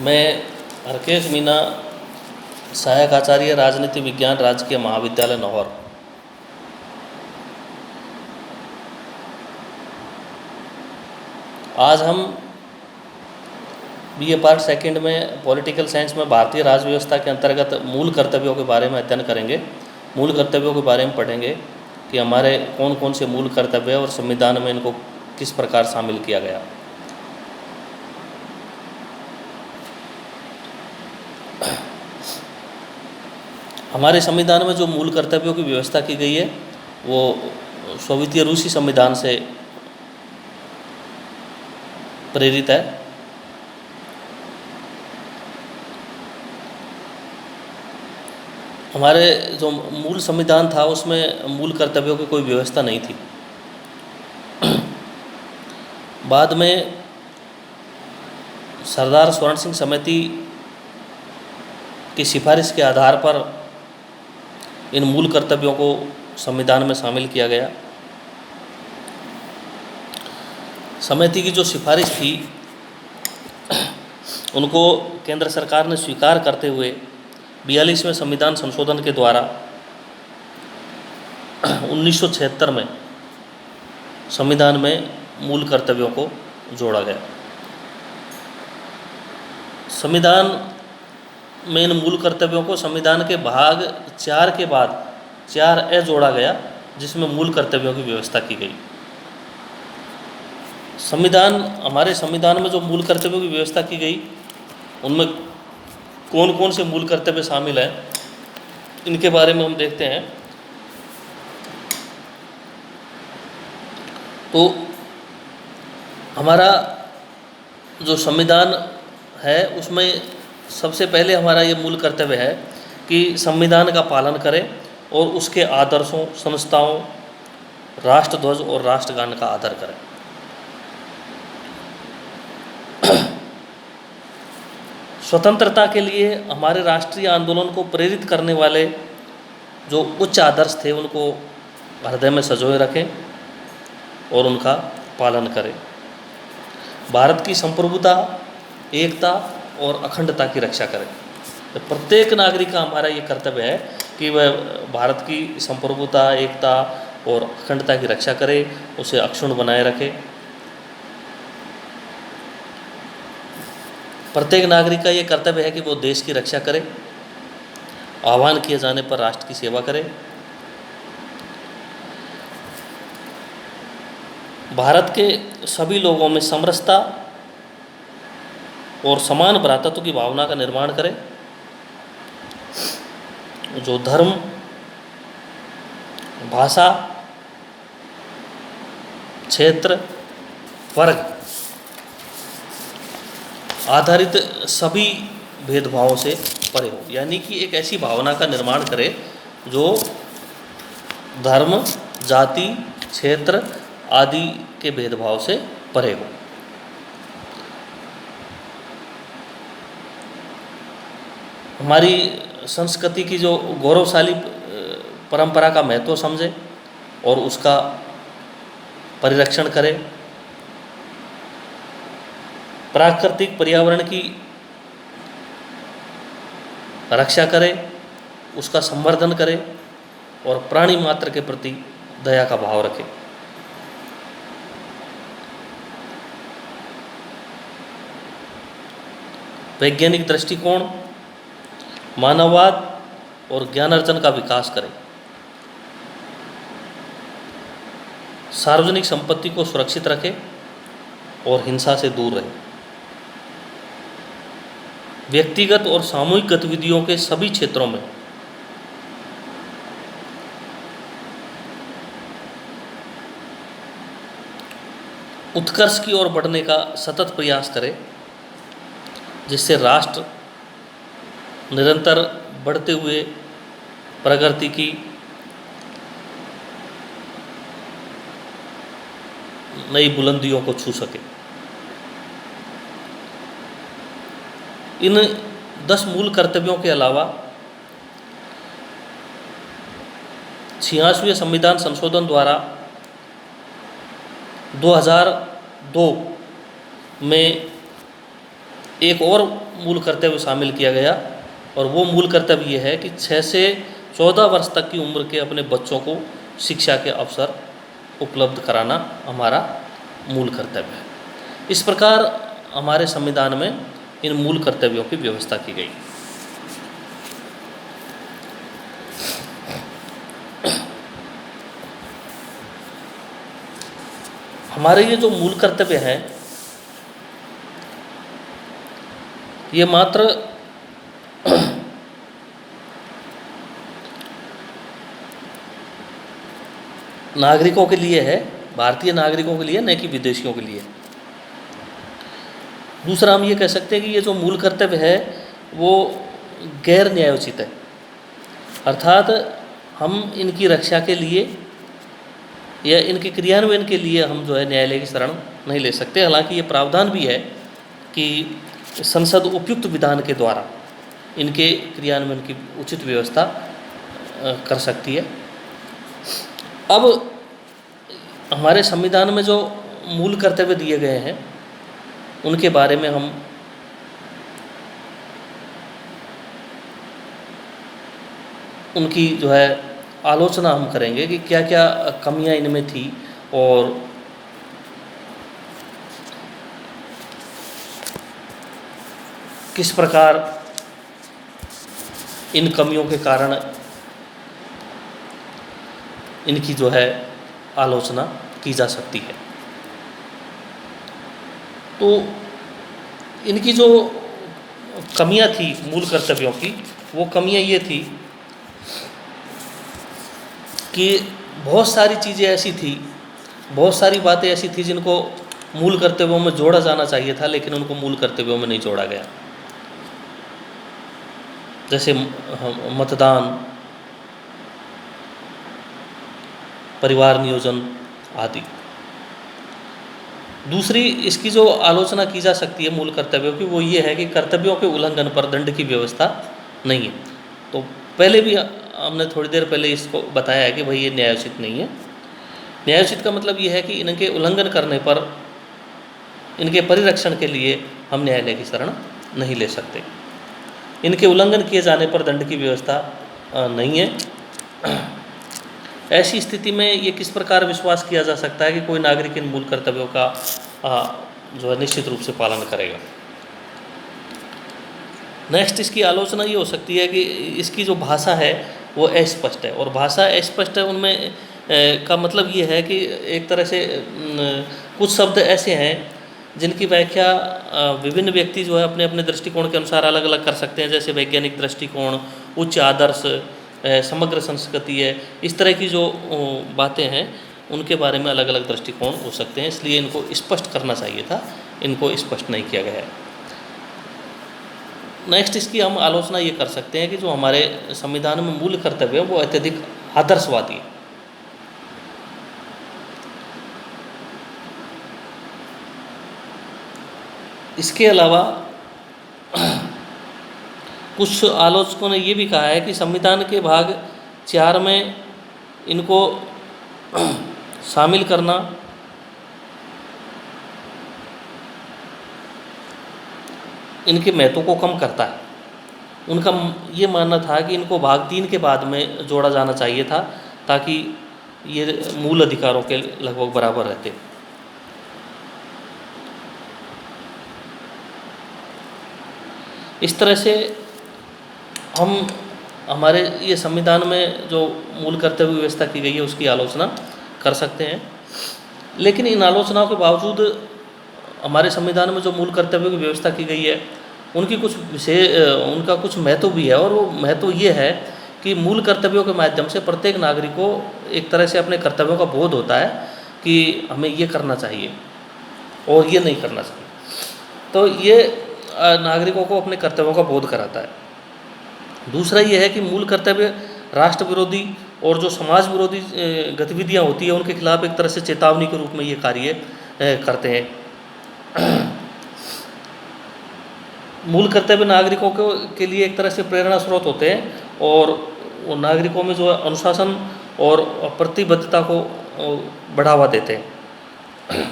मैं हरकेश मीना, सहायक आचार्य राजनीति विज्ञान, राजकीय महाविद्यालय नौहर। आज हम बीए पार्ट सेकंड में पॉलिटिकल साइंस में भारतीय राज व्यवस्था के अंतर्गत मूल कर्तव्यों के बारे में अध्ययन करेंगे। मूल कर्तव्यों के बारे में पढ़ेंगे कि हमारे कौन कौन से मूल कर्तव्य और संविधान में इनको किस प्रकार शामिल किया गया। हमारे संविधान में जो मूल कर्तव्यों की व्यवस्था की गई है वो सोवियत रूसी संविधान से प्रेरित है। हमारे जो मूल संविधान था उसमें मूल कर्तव्यों की कोई व्यवस्था नहीं थी। बाद में सरदार स्वर्ण सिंह समिति की सिफारिश के आधार पर इन मूल कर्तव्यों को संविधान में शामिल किया गया। समिति की जो सिफारिश थी उनको केंद्र सरकार ने स्वीकार करते हुए 42वें संविधान संशोधन के द्वारा 1976 में संविधान में मूल कर्तव्यों को जोड़ा गया। संविधान में इन मूल कर्तव्यों को संविधान के भाग 4 के बाद 4A जोड़ा गया, जिसमें मूल कर्तव्यों की व्यवस्था की गई। हमारे संविधान में जो मूल कर्तव्यों की व्यवस्था की गई उनमें कौन कौन से मूल कर्तव्य शामिल हैं, इनके बारे में हम देखते हैं। तो हमारा जो संविधान है उसमें सबसे पहले हमारा ये मूल कर्तव्य है कि संविधान का पालन करें और उसके आदर्शों, संस्थाओं, राष्ट्रध्वज और राष्ट्रगान का आदर करें। स्वतंत्रता के लिए हमारे राष्ट्रीय आंदोलन को प्रेरित करने वाले जो उच्च आदर्श थे उनको हृदय में संजोए रखें और उनका पालन करें। भारत की संप्रभुता, एकता और अखंडता की रक्षा करें। तो प्रत्येक नागरिक का हमारा ये कर्तव्य है कि वह भारत की संप्रभुता, एकता और अखंडता की रक्षा करे, उसे अक्षुण्ण बनाए रखे। प्रत्येक नागरिक का ये कर्तव्य है कि वो देश की रक्षा करे, आह्वान किए जाने पर राष्ट्र की सेवा करे। भारत के सभी लोगों में समरसता और समान भ्रातृत्व की भावना का निर्माण करें। जो धर्म, भाषा, क्षेत्र, वर्ग आधारित सभी भेदभावों से परे हो, यानी कि एक ऐसी भावना का निर्माण करे जो धर्म, जाति, क्षेत्र आदि के भेदभाव से परे हो। हमारी संस्कृति की जो गौरवशाली परंपरा का महत्व समझे और उसका परिरक्षण करें। प्राकृतिक पर्यावरण की रक्षा करें, उसका संवर्धन करें और प्राणी मात्र के प्रति दया का भाव रखें। वैज्ञानिक दृष्टिकोण, मानववाद और ज्ञानार्जन का विकास करें। सार्वजनिक संपत्ति को सुरक्षित रखें और हिंसा से दूर रहें। व्यक्तिगत और सामूहिक गतिविधियों के सभी क्षेत्रों में उत्कर्ष की ओर बढ़ने का सतत प्रयास करें, जिससे राष्ट्र निरंतर बढ़ते हुए प्रगति की नई बुलंदियों को छू सके। इन 10 मूल कर्तव्यों के अलावा 86वें संविधान संशोधन द्वारा 2002 में एक और मूल कर्तव्य शामिल किया गया, और वो मूल कर्तव्य ये है कि 6 से 14 वर्ष तक की उम्र के अपने बच्चों को शिक्षा के अवसर उपलब्ध कराना हमारा मूल कर्तव्य है। इस प्रकार हमारे संविधान में इन मूल कर्तव्यों की व्यवस्था की गई। हमारे ये जो मूल कर्तव्य हैं, ये मात्र नागरिकों के लिए है, भारतीय नागरिकों के लिए, न कि विदेशियों के लिए। दूसरा हम ये कह सकते हैं कि ये जो मूल कर्तव्य है वो गैर न्यायोचित है, अर्थात हम इनकी रक्षा के लिए या इनके क्रियान्वयन के लिए हम जो है न्यायालय की शरण नहीं ले सकते। हालांकि ये प्रावधान भी है कि संसद उपयुक्त विधान के द्वारा इनके क्रियान्वयन की उचित व्यवस्था कर सकती है। अब हमारे संविधान में जो मूल कर्तव्य दिए गए हैं उनके बारे में हम उनकी जो है आलोचना हम करेंगे कि क्या क्या कमियां इनमें थी और किस प्रकार इन कमियों के कारण इनकी जो है आलोचना की जा सकती है। तो इनकी जो कमियां थी मूल कर्तव्यों की, वो कमियां ये थी कि बहुत सारी चीज़ें ऐसी थी, बहुत सारी बातें ऐसी थी जिनको मूल कर्तव्यों में जोड़ा जाना चाहिए था, लेकिन उनको मूल कर्तव्यों में नहीं जोड़ा गया। जैसे मतदान, परिवार नियोजन आदि। दूसरी इसकी जो आलोचना की जा सकती है मूल कर्तव्यों की, वो ये है कि कर्तव्यों के उल्लंघन पर दंड की व्यवस्था नहीं है। तो पहले भी हमने थोड़ी देर पहले इसको बताया है कि भाई ये न्यायोचित नहीं है। न्यायोचित का मतलब ये है कि इनके उल्लंघन करने पर इनके परिरक्षण के लिए हम न्यायालय की शरण नहीं ले सकते। इनके उल्लंघन किए जाने पर दंड की व्यवस्था नहीं है। ऐसी स्थिति में ये किस प्रकार विश्वास किया जा सकता है कि कोई नागरिक इन मूल कर्तव्यों का जो है निश्चित रूप से पालन करेगा। नेक्स्ट इसकी आलोचना ये हो सकती है कि इसकी जो भाषा है वो अस्पष्ट है, और भाषा अस्पष्ट है उनमें का मतलब ये है कि एक तरह से कुछ शब्द ऐसे हैं जिनकी व्याख्या विभिन्न व्यक्ति जो है अपने अपने दृष्टिकोण के अनुसार अलग अलग कर सकते हैं। जैसे वैज्ञानिक दृष्टिकोण, उच्च आदर्श, समग्र संस्कृति है, इस तरह की जो बातें हैं उनके बारे में अलग अलग दृष्टिकोण हो सकते हैं। इसलिए इनको स्पष्ट करना चाहिए था, इनको स्पष्ट नहीं किया गया है। नेक्स्ट इसकी हम आलोचना ये कर सकते हैं कि जो हमारे संविधान में मूल कर्तव्य है वो अत्यधिक आदर्शवादी है। इसके अलावा कुछ आलोचकों ने ये भी कहा है कि संविधान के भाग 4 में इनको शामिल करना इनके महत्व को कम करता है। उनका ये मानना था कि इनको भाग 3 के बाद में जोड़ा जाना चाहिए था, ताकि ये मूल अधिकारों के लगभग बराबर रहते। इस तरह से हम हमारे ये संविधान में जो मूल कर्तव्य व्यवस्था की गई है उसकी आलोचना कर सकते हैं। लेकिन इन आलोचनाओं के बावजूद हमारे संविधान में जो मूल कर्तव्यों की व्यवस्था की गई है उनकी उनका कुछ महत्व भी है, और वो महत्व ये है कि मूल कर्तव्यों के माध्यम से प्रत्येक नागरिक को एक तरह से अपने कर्तव्यों का बोध होता है कि हमें ये करना चाहिए और ये नहीं करना चाहिए। तो ये नागरिकों को अपने कर्तव्यों का बोध कराता है। दूसरा ये है कि मूल कर्तव्य राष्ट्र विरोधी और जो समाज विरोधी गतिविधियाँ होती हैं उनके खिलाफ एक तरह से चेतावनी के रूप में ये कार्य करते हैं। मूल कर्तव्य नागरिकों के लिए एक तरह से प्रेरणा स्रोत होते हैं, और वो नागरिकों में जो अनुशासन और प्रतिबद्धता को बढ़ावा देते हैं।